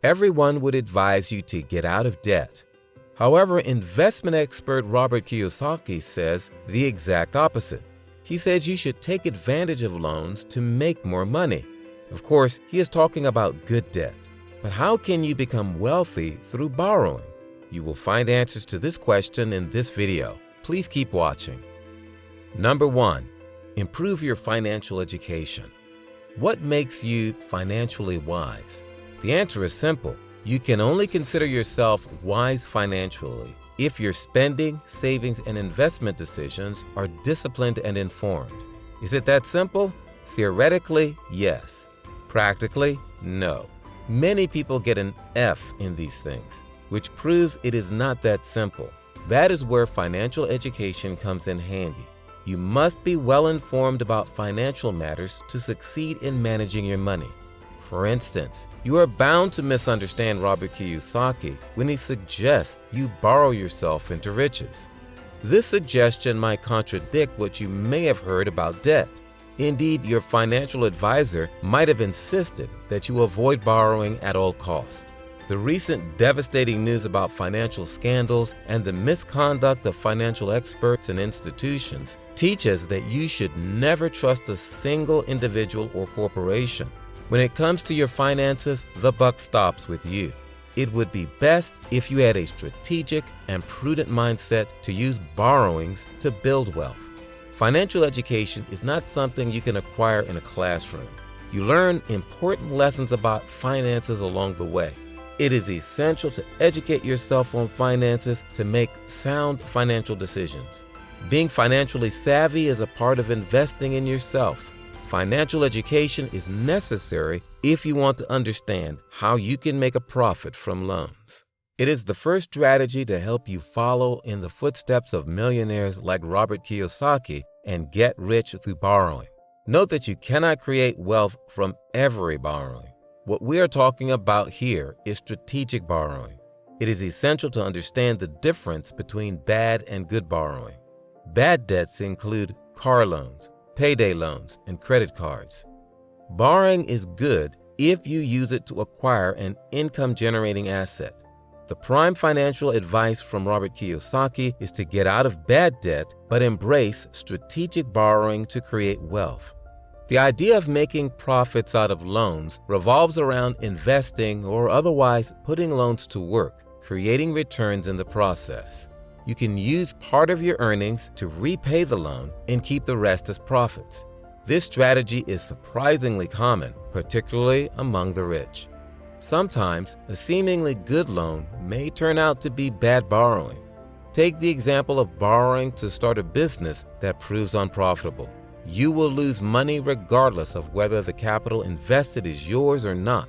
Everyone would advise you to get out of debt. However, investment expert Robert Kiyosaki says the exact opposite. He says you should take advantage of loans to make more money. Of course, he is talking about good debt. But how can you become wealthy through borrowing? You will find answers to this question in this video. Please keep watching. Number 1. Improve your financial education. What makes you financially wise? The answer is simple. You can only consider yourself wise financially if your spending, savings, and investment decisions are disciplined and informed. Is it that simple? Theoretically, yes. Practically, no. Many people get an F in these things, which proves it is not that simple. That is where financial education comes in handy. You must be well informed about financial matters to succeed in managing your money. For instance, you are bound to misunderstand Robert Kiyosaki when he suggests you borrow yourself into riches. This suggestion might contradict what you may have heard about debt. Indeed, your financial advisor might have insisted that you avoid borrowing at all costs. The recent devastating news about financial scandals and the misconduct of financial experts and institutions teaches that you should never trust a single individual or corporation. When it comes to your finances, the buck stops with you. It would be best if you had a strategic and prudent mindset to use borrowings to build wealth. Financial education is not something you can acquire in a classroom. You learn important lessons about finances along the way. It is essential to educate yourself on finances to make sound financial decisions. Being financially savvy is a part of investing in yourself. Financial education is necessary if you want to understand how you can make a profit from loans. It is the first strategy to help you follow in the footsteps of millionaires like Robert Kiyosaki and get rich through borrowing. Note that you cannot create wealth from every borrowing. What we are talking about here is strategic borrowing. It is essential to understand the difference between bad and good borrowing. Bad debts include car loans, payday loans, and credit cards. Borrowing is good if you use it to acquire an income-generating asset. The prime financial advice from Robert Kiyosaki is to get out of bad debt, but embrace strategic borrowing to create wealth. The idea of making profits out of loans revolves around investing or otherwise putting loans to work, creating returns in the process. You can use part of your earnings to repay the loan and keep the rest as profits. This strategy is surprisingly common, particularly among the rich. Sometimes, a seemingly good loan may turn out to be bad borrowing. Take the example of borrowing to start a business that proves unprofitable. You will lose money regardless of whether the capital invested is yours or not.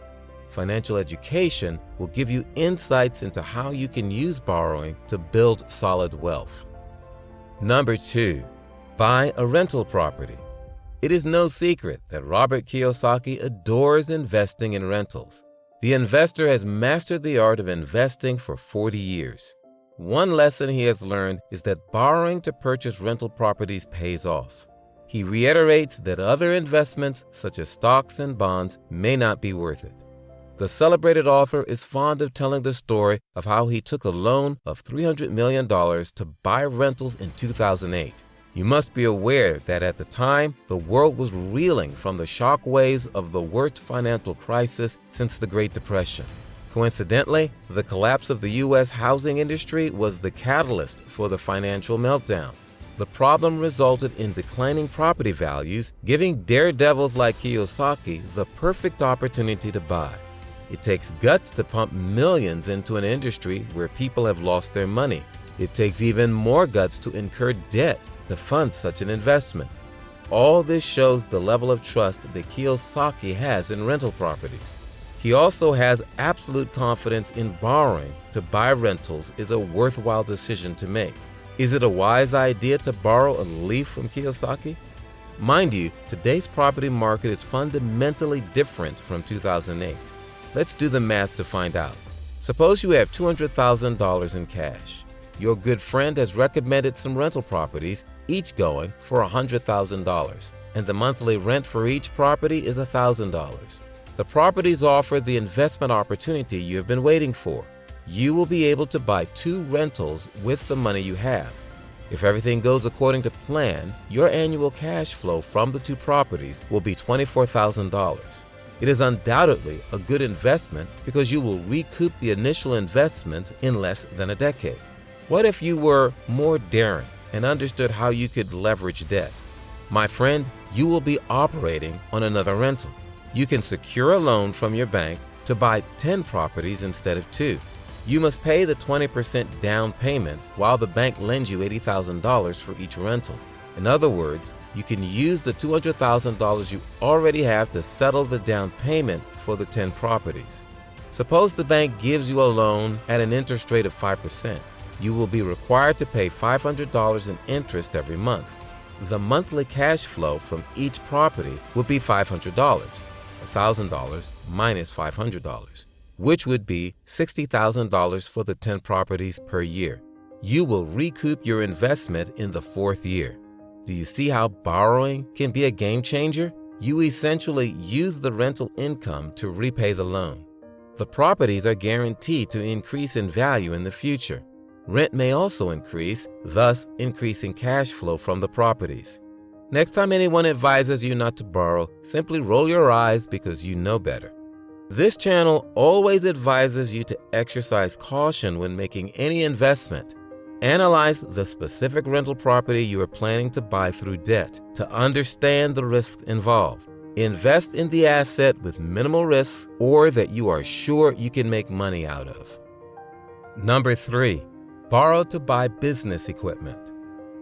Financial education will give you insights into how you can use borrowing to build solid wealth. Number 2, buy a rental property. It is no secret that Robert Kiyosaki adores investing in rentals. The investor has mastered the art of investing for 40 years. One lesson he has learned is that borrowing to purchase rental properties pays off. He reiterates that other investments, such as stocks and bonds, may not be worth it. The celebrated author is fond of telling the story of how he took a loan of $300 million to buy rentals in 2008. You must be aware that at the time, the world was reeling from the shock waves of the worst financial crisis since the Great Depression. Coincidentally, the collapse of the U.S. housing industry was the catalyst for the financial meltdown. The problem resulted in declining property values, giving daredevils like Kiyosaki the perfect opportunity to buy. It takes guts to pump millions into an industry where people have lost their money. It takes even more guts to incur debt to fund such an investment. All this shows the level of trust that Kiyosaki has in rental properties. He also has absolute confidence in borrowing to buy rentals is a worthwhile decision to make. Is it a wise idea to borrow a leaf from Kiyosaki? Mind you, today's property market is fundamentally different from 2008. Let's do the math to find out. Suppose you have $200,000 in cash. Your good friend has recommended some rental properties, each going for $100,000, and the monthly rent for each property is $1,000. The properties offer the investment opportunity you have been waiting for. You will be able to buy 2 rentals with the money you have. If everything goes according to plan, your annual cash flow from the 2 properties will be $24,000. It is undoubtedly a good investment because you will recoup the initial investment in less than a decade. What if you were more daring and understood how you could leverage debt? My friend, you will be operating on another rental. You can secure a loan from your bank to buy 10 properties instead of 2. You must pay the 20% down payment while the bank lends you $80,000 for each rental. In other words, you can use the $200,000 you already have to settle the down payment for the 10 properties. Suppose the bank gives you a loan at an interest rate of 5%. You will be required to pay $500 in interest every month. The monthly cash flow from each property would be $500, $1,000 minus $500, which would be $60,000 for the 10 properties per year. You will recoup your investment in the 4th year. Do you see how borrowing can be a game changer? You essentially use the rental income to repay the loan. The properties are guaranteed to increase in value in the future. Rent may also increase, thus increasing cash flow from the properties. Next time anyone advises you not to borrow, simply roll your eyes because you know better. This channel always advises you to exercise caution when making any investment. Analyze the specific rental property you are planning to buy through debt to understand the risks involved. Invest in the asset with minimal risks or that you are sure you can make money out of. Number 3. Borrow to buy business equipment.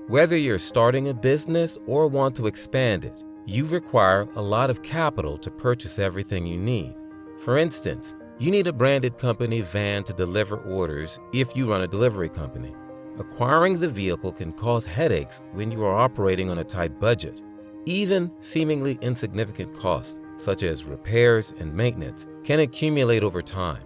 Whether you're starting a business or want to expand it, you require a lot of capital to purchase everything you need. For instance, you need a branded company van to deliver orders if you run a delivery company. Acquiring the vehicle can cause headaches when you are operating on a tight budget. Even seemingly insignificant costs, such as repairs and maintenance, can accumulate over time.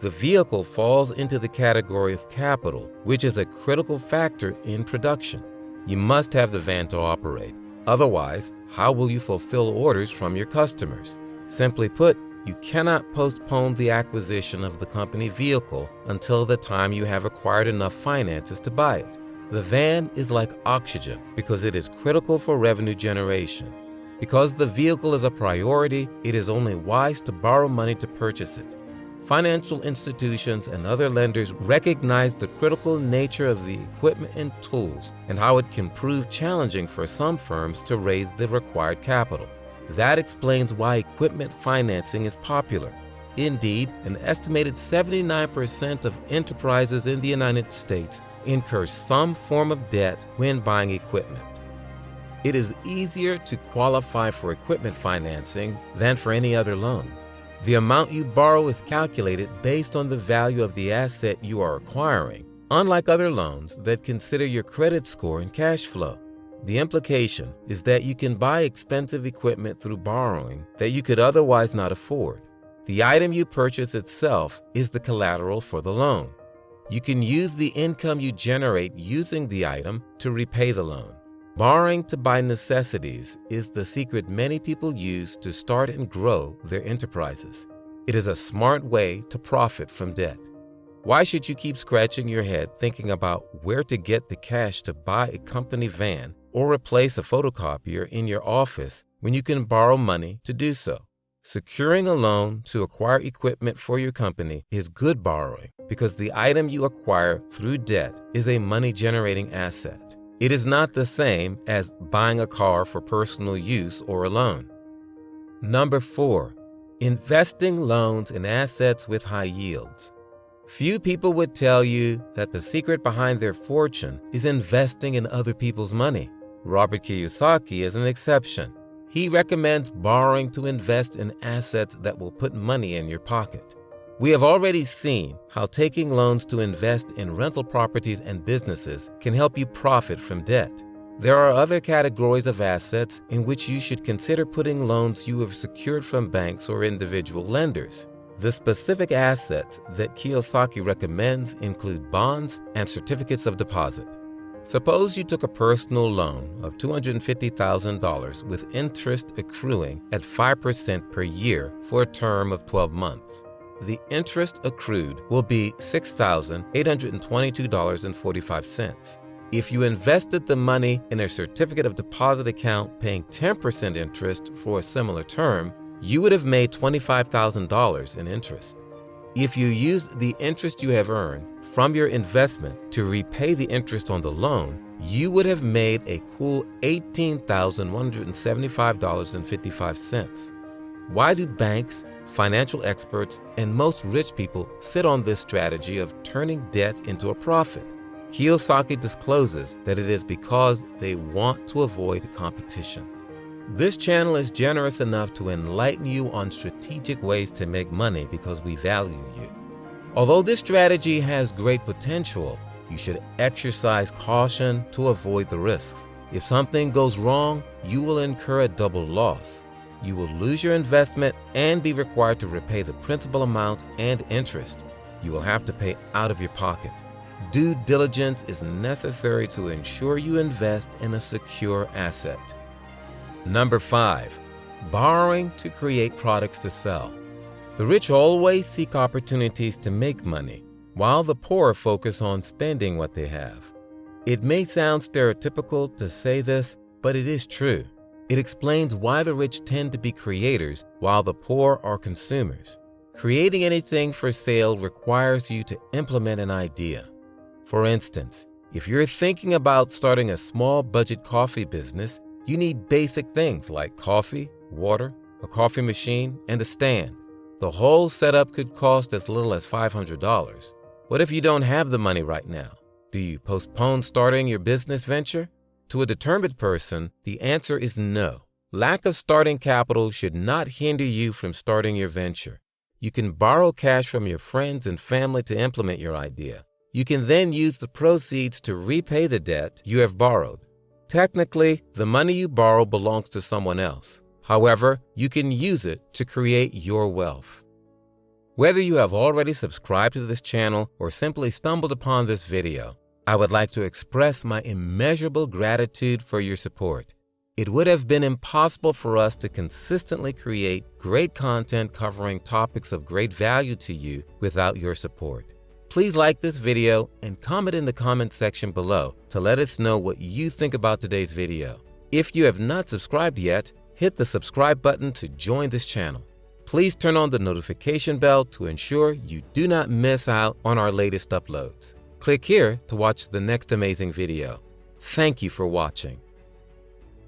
The vehicle falls into the category of capital, which is a critical factor in production. You must have the van to operate. Otherwise, how will you fulfill orders from your customers? Simply put, you cannot postpone the acquisition of the company vehicle until the time you have acquired enough finances to buy it. The van is like oxygen because it is critical for revenue generation. Because the vehicle is a priority, it is only wise to borrow money to purchase it. Financial institutions and other lenders recognize the critical nature of the equipment and tools and how it can prove challenging for some firms to raise the required capital. That explains why equipment financing is popular. Indeed, an estimated 79% of enterprises in the United States incur some form of debt when buying equipment. It is easier to qualify for equipment financing than for any other loan. The amount you borrow is calculated based on the value of the asset you are acquiring, unlike other loans that consider your credit score and cash flow. The implication is that you can buy expensive equipment through borrowing that you could otherwise not afford. The item you purchase itself is the collateral for the loan. You can use the income you generate using the item to repay the loan. Borrowing to buy necessities is the secret many people use to start and grow their enterprises. It is a smart way to profit from debt. Why should you keep scratching your head thinking about where to get the cash to buy a company van or replace a photocopier in your office when you can borrow money to do so? Securing a loan to acquire equipment for your company is good borrowing because the item you acquire through debt is a money-generating asset. It is not the same as buying a car for personal use or a loan. Number 4, investing loans in assets with high yields. Few people would tell you that the secret behind their fortune is investing in other people's money. Robert Kiyosaki is an exception. He recommends borrowing to invest in assets that will put money in your pocket. We have already seen how taking loans to invest in rental properties and businesses can help you profit from debt. There are other categories of assets in which you should consider putting loans you have secured from banks or individual lenders. The specific assets that Kiyosaki recommends include bonds and certificates of deposit. Suppose you took a personal loan of $250,000 with interest accruing at 5% per year for a term of 12 months. The interest accrued will be $6,822.45. If you invested the money in a certificate of deposit account paying 10% interest for a similar term, you would have made $25,000 in interest. If you used the interest you have earned from your investment to repay the interest on the loan, you would have made a cool $18,175.55. Why do banks, financial experts, and most rich people sit on this strategy of turning debt into a profit? Kiyosaki discloses that it is because they want to avoid competition. This channel is generous enough to enlighten you on strategic ways to make money because we value you. Although this strategy has great potential, you should exercise caution to avoid the risks. If something goes wrong, you will incur a double loss. You will lose your investment and be required to repay the principal amount and interest. You will have to pay out of your pocket. Due diligence is necessary to ensure you invest in a secure asset. Number 5, borrowing to create products to sell. The rich always seek opportunities to make money, while the poor focus on spending what they have. It may sound stereotypical to say this, but it is true. It explains why the rich tend to be creators while the poor are consumers. Creating anything for sale requires you to implement an idea. For instance, if you're thinking about starting a small budget coffee business, you need basic things like coffee, water, a coffee machine, and a stand. The whole setup could cost as little as $500. What if you don't have the money right now? Do you postpone starting your business venture? To a determined person, the answer is no. Lack of starting capital should not hinder you from starting your venture. You can borrow cash from your friends and family to implement your idea. You can then use the proceeds to repay the debt you have borrowed. Technically, the money you borrow belongs to someone else. However, you can use it to create your wealth. Whether you have already subscribed to this channel or simply stumbled upon this video, I would like to express my immeasurable gratitude for your support. It would have been impossible for us to consistently create great content covering topics of great value to you without your support. Please like this video and comment in the comment section below to let us know what you think about today's video. If you have not subscribed yet, hit the subscribe button to join this channel. Please turn on the notification bell to ensure you do not miss out on our latest uploads. Click here to watch the next amazing video. Thank you for watching.